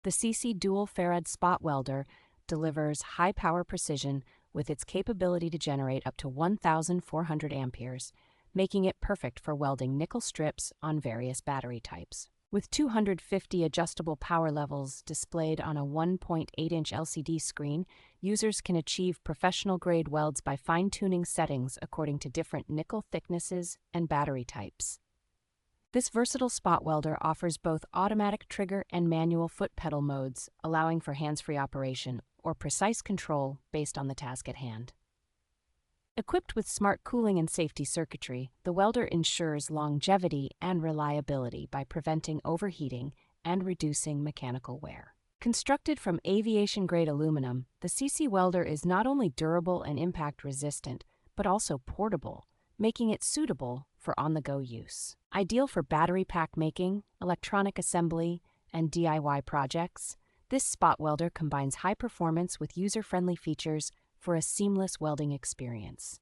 The Seesii dual Farad spot welder delivers high power precision with its capability to generate up to 1,400 amperes, making it perfect for welding nickel strips on various battery types. With 250 adjustable power levels displayed on a 1.8-inch LCD screen, users can achieve professional-grade welds by fine-tuning settings according to different nickel thicknesses and battery types. This versatile spot welder offers both automatic trigger and manual foot pedal modes, allowing for hands-free operation or precise control based on the task at hand. Equipped with smart cooling and safety circuitry, the welder ensures longevity and reliability by preventing overheating and reducing mechanical wear. Constructed from aviation-grade aluminum, the Seesii welder is not only durable and impact-resistant, but also portable, making it suitable for on-the-go use. Ideal for battery pack making, electronic assembly, and DIY projects, this spot welder combines high performance with user-friendly features for a seamless welding experience.